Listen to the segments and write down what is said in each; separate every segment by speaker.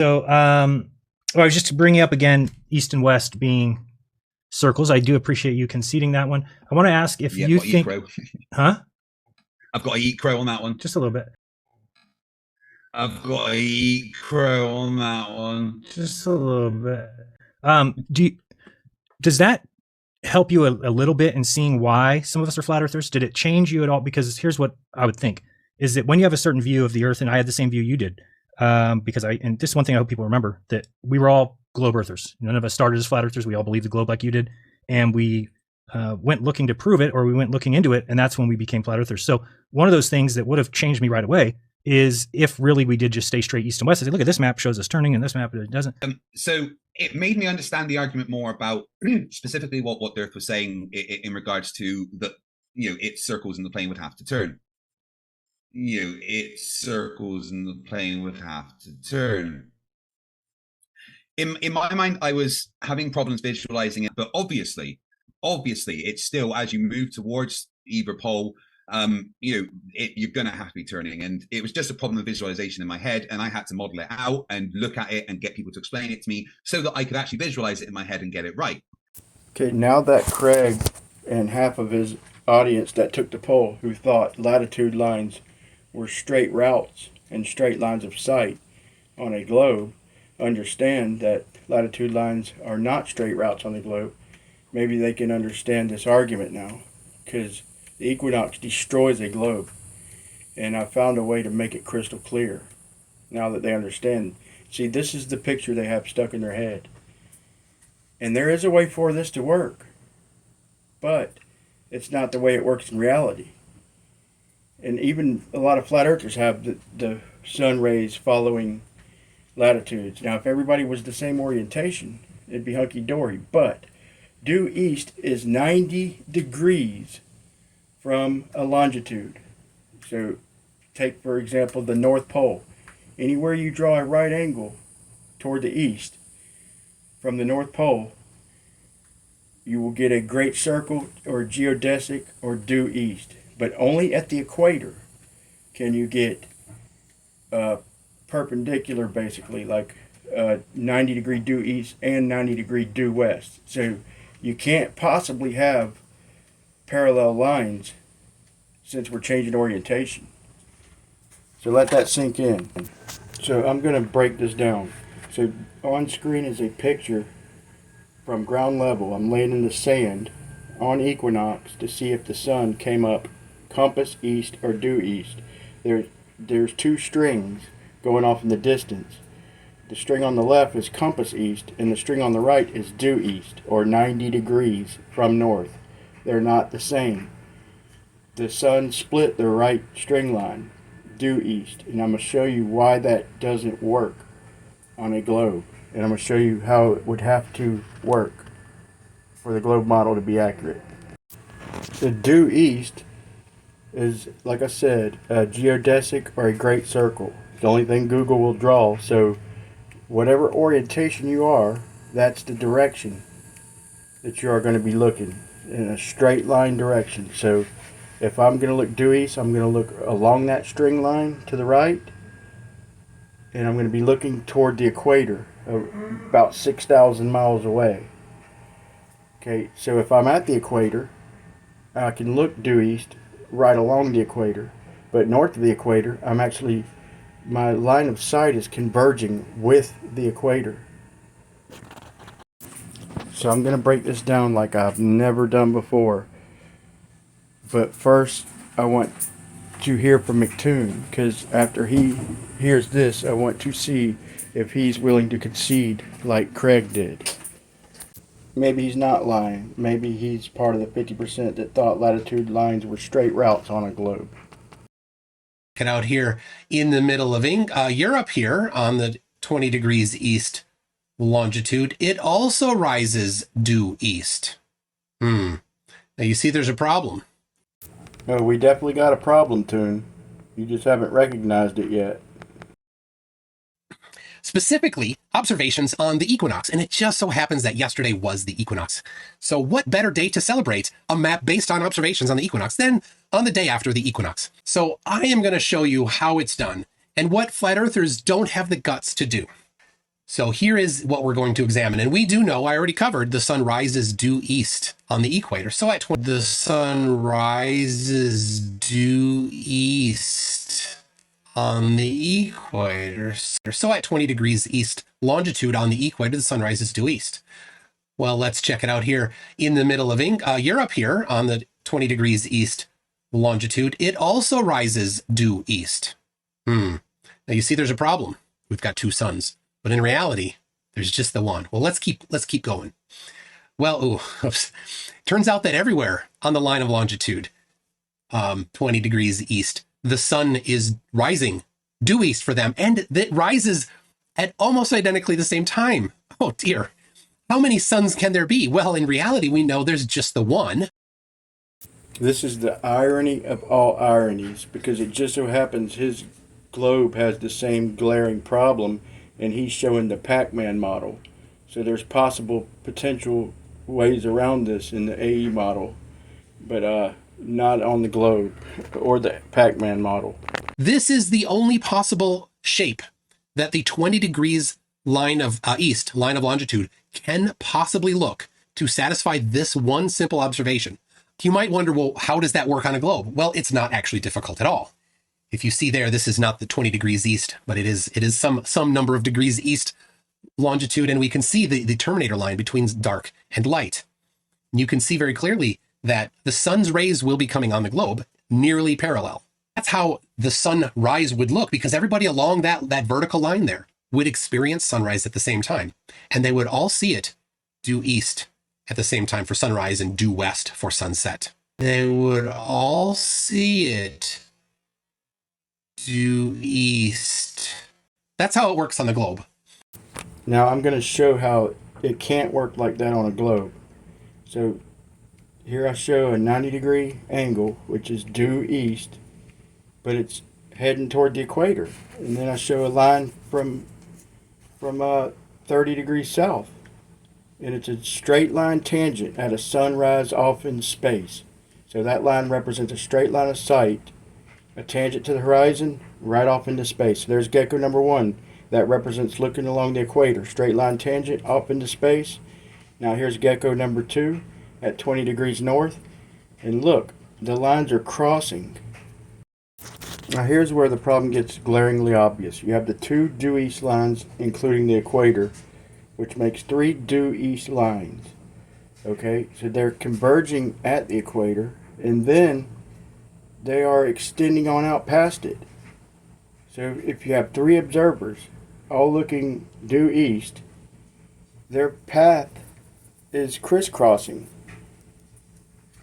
Speaker 1: So, well, I was just to bring up again, east and west being circles. I do appreciate you conceding that one. I want to ask if you think, huh?
Speaker 2: I've got to eat crow on that one.
Speaker 1: Just a little bit.
Speaker 2: I've got to eat crow on that one.
Speaker 1: Just a little bit. Does that help you a little bit in seeing why some of us are flat earthers? Did it change you at all? Because here's what I would think is that when you have a certain view of the earth, and I had the same view you did, because and this is one thing I hope people remember, that we were all globe earthers. None of us started as flat earthers. We all believed the globe like you did. And we went looking to prove it, or we went looking into it. And that's when we became flat earthers. So one of those things that would have changed me right away is if really we did just stay straight east and west. I say, look at this map shows us turning, and this map it doesn't.
Speaker 2: So it made me understand the argument more about specifically what Dirk was saying in regards to the, its circles and the plane would have to turn. Its circles and the plane would have to turn. In my mind, I was having problems visualizing it, but obviously, it's still, as you move towards either pole, you're going to have to be turning. And it was just a problem of visualization in my head. And I had to model it out and look at it and get people to explain it to me so that I could actually visualize it in my head and get it right.
Speaker 3: Okay, now that Craig and half of his audience that took the poll who thought latitude lines were straight routes and straight lines of sight on a globe understand that latitude lines are not straight routes on the globe, maybe they can understand this argument now, because the equinox destroys a globe, and I found a way to make it crystal clear now that they understand. See, this is the picture they have stuck in their head, and there is a way for this to work, but it's not the way it works in reality. And even a lot of flat earthers have the sun rays following latitudes. Now, if everybody was the same orientation, it'd be hunky-dory, but due east is 90 degrees from a longitude. So take, for example, the North Pole. Anywhere you draw a right angle toward the east from the North Pole, you will get a great circle or geodesic or due east. But only at the equator can you get perpendicular, basically, like 90 degree due east and 90 degree due west. So you can't possibly have parallel lines since we're changing orientation. So let that sink in. So I'm going to break this down. So on screen is a picture from ground level. I'm laying in the sand on equinox to see if the sun came up compass east or due east. There's two strings going off in the distance. The string on the left is compass east, and the string on the right is due east, or 90 degrees from north. They're not the same. The sun split the right string line, due east, and I'm going to show you why that doesn't work on a globe. And I'm going to show you how it would have to work for the globe model to be accurate. The due east is, like I said, a geodesic or a great circle. It's the only thing Google will draw. So whatever orientation you are, that's the direction that you are going to be looking, in a straight line direction. So if I'm going to look due east, I'm going to look along that string line to the right, and I'm going to be looking toward the equator, about 6,000 miles away. Okay, so if I'm at the equator, I can look due east right along the equator, but north of the equator, my line of sight is converging with the equator. So I'm going to break this down like I've never done before. But first, I want to hear from McToon, because after he hears this, I want to see if he's willing to concede like Craig did. Maybe he's not lying. Maybe he's part of the 50% that thought latitude lines were straight routes on a globe.
Speaker 4: Out here in the middle of Europe here on the 20 degrees east longitude, it also rises due east. Now you see there's a problem.
Speaker 3: Oh, we definitely got a problem, Toon. You just haven't recognized it yet.
Speaker 4: Specifically, observations on the equinox, and it just so happens that yesterday was the equinox. So what better day to celebrate a map based on observations on the equinox than on the day after the equinox? So I am going to show you how it's done and what flat earthers don't have the guts to do. So here is what we're going to examine. And we do know, I already covered, the sun rises due east on the equator. So at the sun rises due east on the equator. So at 20 degrees east longitude on the equator, the sun rises due east. Well, let's check it out here. In the middle of Europe here on the 20 degrees east longitude, it also rises due east. Now you see there's a problem. We've got two suns. But in reality, there's just the one. Well, let's keep going. Well, turns out that everywhere on the line of longitude, 20 degrees east, the sun is rising due east for them, and it rises at almost identically the same time. Oh dear. How many suns can there be? Well, in reality, we know there's just the one.
Speaker 3: This is the irony of all ironies, because it just so happens his globe has the same glaring problem, and he's showing the Pac-Man model. So there's potential ways around this in the AE model, but not on the globe or the Pac-Man model.
Speaker 4: This is the only possible shape that the 20 degrees line of line of longitude can possibly look to satisfy this one simple observation. You might wonder, well, how does that work on a globe? Well, it's not actually difficult at all. If you see there, this is not the 20 degrees east, but it is some number of degrees east longitude, and we can see the terminator line between dark and light. You can see very clearly that the sun's rays will be coming on the globe nearly parallel. That's how the sunrise would look, because everybody along that vertical line there would experience sunrise at the same time, and they would all see it due east at the same time for sunrise and due west for sunset. They would all see it due east. That's how it works on the globe.
Speaker 3: Now I'm going to show how it can't work like that on a globe. So here I show a 90-degree angle, which is due east, but it's heading toward the equator. And then I show a line from 30 degrees south, and it's a straight line tangent at a sunrise off in space. So that line represents a straight line of sight, a tangent to the horizon, right off into space. So there's gecko number one. That represents looking along the equator, straight line tangent off into space. Now here's gecko number two at 20 degrees north. And look, the lines are crossing. Now here's where the problem gets glaringly obvious. You have the two due east lines, including the equator, which makes three due east lines. Okay, so they're converging at the equator, and then they are extending on out past it. So if you have three observers all looking due east, their path is crisscrossing,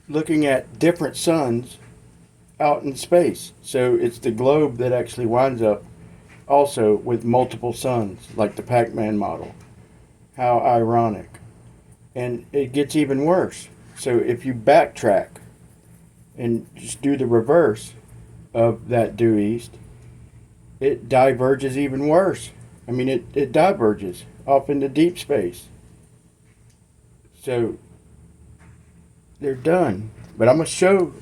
Speaker 3: looking at different suns out in space. So it's the globe that actually winds up also with multiple suns, like the Pac-Man model. How ironic. And it gets even worse. So if you backtrack and just do the reverse of that due east, it diverges even worse. I mean, it diverges off into deep space. So they're done. But I'm going to show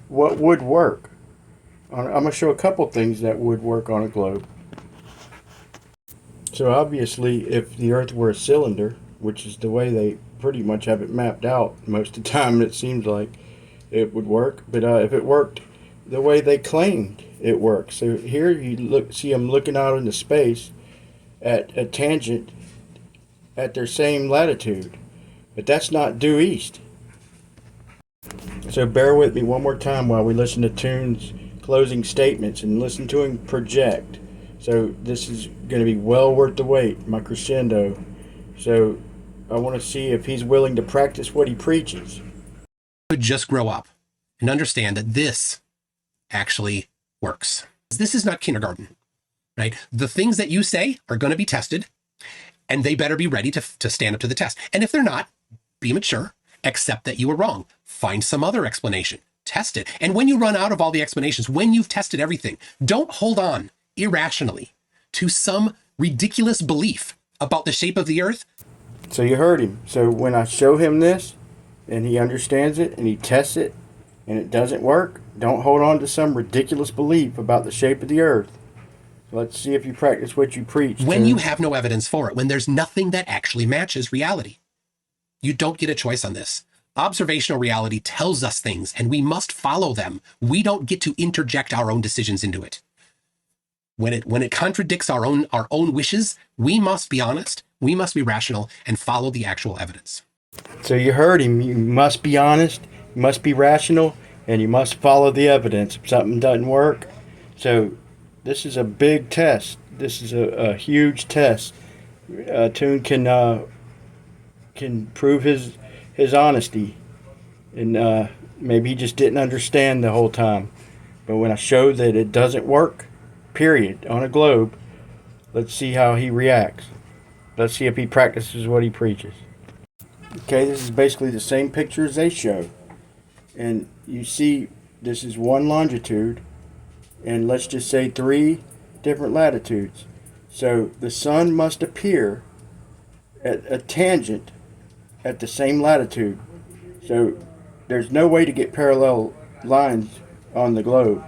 Speaker 3: what would work. I'm going to show a couple things that would work on a globe. So obviously, if the Earth were a cylinder, which is the way they pretty much have it mapped out most of the time, it seems like it would work. But if it worked the way they claimed it works, so here you see them looking out into space at a tangent at their same latitude, but that's not due east. So bear with me one more time while we listen to Toon's closing statements and listen to him project. So this is going to be well worth the wait, my crescendo. So I want to see if he's willing to practice what he preaches.
Speaker 4: Could just grow up and understand that this actually works. This is not kindergarten, right? The things that you say are going to be tested, and they better be ready to stand up to the test. And if they're not, be mature, accept that you were wrong, find some other explanation, test it. And when you run out of all the explanations, when you've tested everything, don't hold on irrationally to some ridiculous belief about the shape of the earth.
Speaker 3: So you heard him. So when I show him this and he understands it and he tests it and it doesn't work, don't hold on to some ridiculous belief about the shape of the earth. Let's see if you practice what you preach.
Speaker 4: When you have no evidence for it, when there's nothing that actually matches reality, you don't get a choice on this. Observational reality tells us things, and we must follow them. We don't get to interject our own decisions into it. When it contradicts our own wishes, we must be honest, we must be rational, and follow the actual evidence.
Speaker 3: So you heard him. You must be honest, you must be rational, and you must follow the evidence. If something doesn't work, so this is a big test. This is a huge test. Toon can prove his honesty, and maybe he just didn't understand the whole time. But when I show that it doesn't work, period, on a globe, let's see how he reacts. Let's see if he practices what he preaches. Okay, this is basically the same picture as they show. And you see, this is one longitude, and let's just say 3 different latitudes. So the sun must appear at a tangent at the same latitude. So there's no way to get parallel lines on the globe.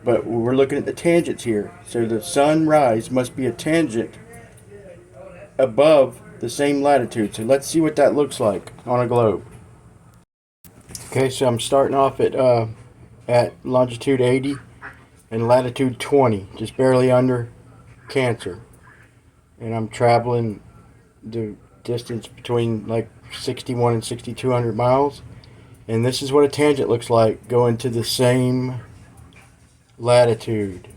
Speaker 3: But we're looking at the tangents here. So the sunrise must be a tangent above the same latitude. So let's see what that looks like on a globe. Okay, so I'm starting off at longitude 80 and latitude 20, just barely under Cancer. And I'm traveling the distance between like 61 and 6,200 miles. And this is what a tangent looks like going to the same latitude.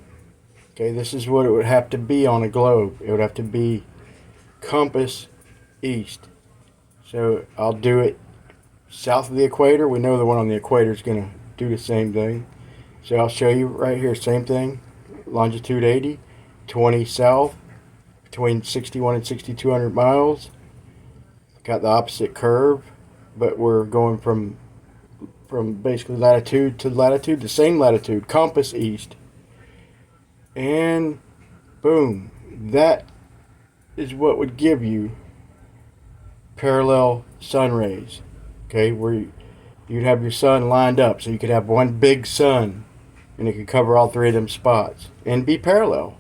Speaker 3: Okay, this is what it would have to be on a globe. It would have to be compass east. So I'll do it south of the equator. We know the one on the equator is going to do the same thing. So I'll show you right here, same thing. Longitude 80, 20 south, between 61 and 6,200 miles. Got the opposite curve, but we're going from basically latitude to latitude, the same latitude, compass east. And boom, that is what would give you parallel sun rays. Okay, where you'd have your sun lined up, so you could have one big sun and it could cover all 3 of them spots and be parallel.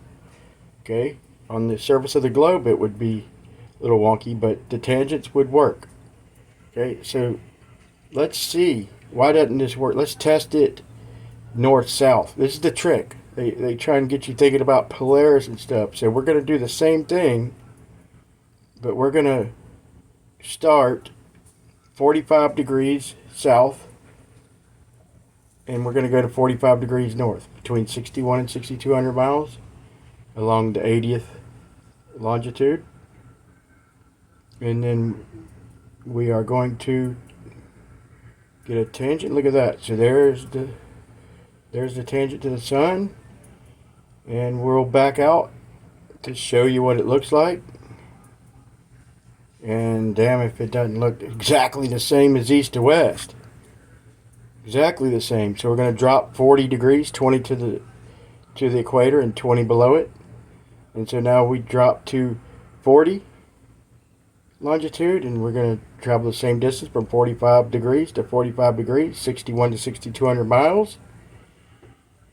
Speaker 3: Okay, on the surface of the globe it would be a little wonky, but the tangents would work. Okay, so let's see, why doesn't this work? Let's test it north-south. This is the trick. They try and get you thinking about Polaris and stuff. So we're going to do the same thing, but we're going to start 45 degrees south, and we're going to go to 45 degrees north, between 61 and 6,200 miles, along the 80th longitude. And then we are going to get a tangent. Look at that. So there's the tangent to the sun, and we'll back out to show you what it looks like. And damn if it doesn't look exactly the same as east to west. Exactly the same. So we're going to drop 40 degrees, 20 to the equator and 20 below it. And so now we drop to 40 longitude, and we're going to travel the same distance from 45 degrees to 45 degrees, 61 to 6,200 miles.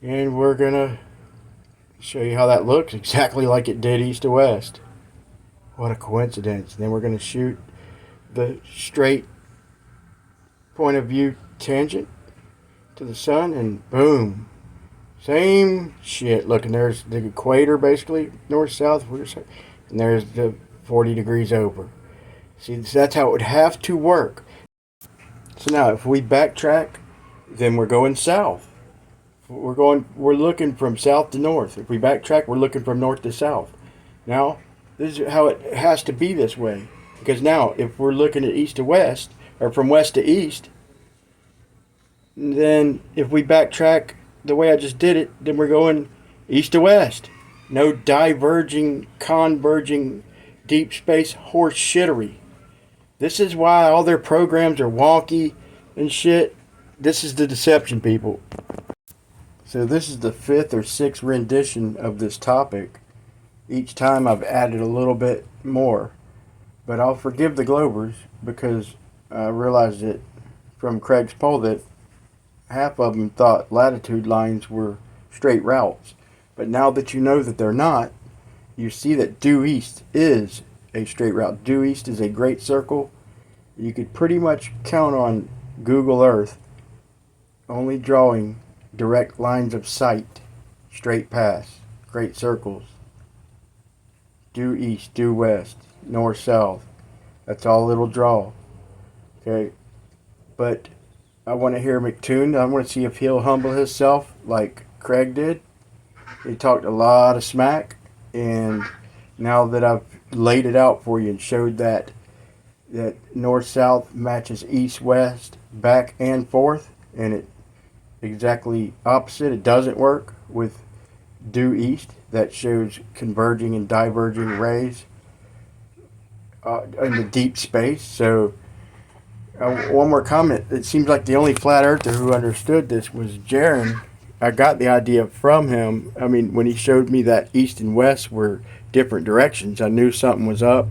Speaker 3: And we're going to show you how that looks exactly like it did east to west. What a coincidence. And then we're going to shoot the straight point of view tangent to the sun, and boom. Same shit. Look, and there's the equator basically, north-south, and there's the 40 degrees over. See, that's how it would have to work. So now if we backtrack, then we're going south. We're looking from south to north. If we backtrack, we're looking from north to south. Now, this is how it has to be this way. Because now, if we're looking at east to west, or from west to east, then if we backtrack the way I just did it, then we're going east to west. No diverging, converging, deep space horse shittery. This is why all their programs are wonky and shit. This is the deception, people. So this is the 5th or 6th rendition of this topic. Each time I've added a little bit more. But I'll forgive the Globers, because I realized that from Craig's poll that half of them thought latitude lines were straight routes. But now that you know that they're not, you see that due east is a straight route. Due east is a great circle. You could pretty much count on Google Earth only drawing direct lines of sight, straight paths, great circles. Due east, due west, north, south. That's all it'll draw. Okay? But I want to hear McToon. I want to see if he'll humble himself like Craig did. He talked a lot of smack, and now that I've laid it out for you and showed that north-south matches east-west, back and forth, and it exactly opposite. It doesn't work with due east. That shows converging and diverging rays in the deep space. So one more comment. It seems like the only flat earther who understood this was Jaron. I got the idea from him. I mean, when he showed me that east and west were different directions, I knew something was up,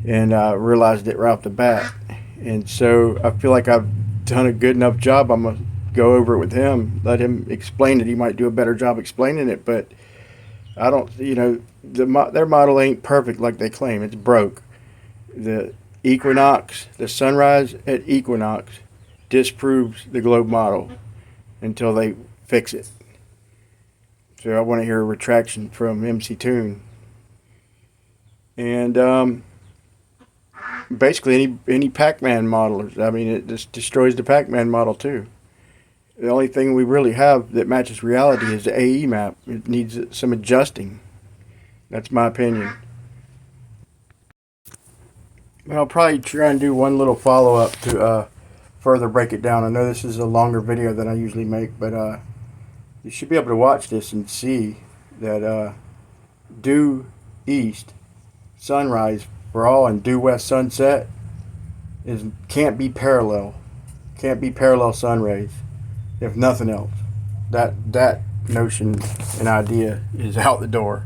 Speaker 3: and I realized it right off the bat. And so I feel like I've done a good enough job. I'm going to go over it with him, let him explain it. He might do a better job explaining it, but I don't, their model ain't perfect like they claim. It's broke. The equinox, the sunrise at equinox disproves the globe model until they fix it. So I want to hear a retraction from MC Toon. And basically any Pac-Man modelers, I mean, it just destroys the Pac-Man model too. The only thing we really have that matches reality is the AE map. It needs some adjusting. That's my opinion. But I'll probably try and do one little follow-up to further break it down. I know this is a longer video than I usually make, but you should be able to watch this and see that due east sunrise for all and due west sunset can't be parallel sun rays, if nothing else. That notion and idea is out the door.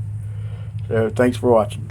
Speaker 3: So thanks for watching.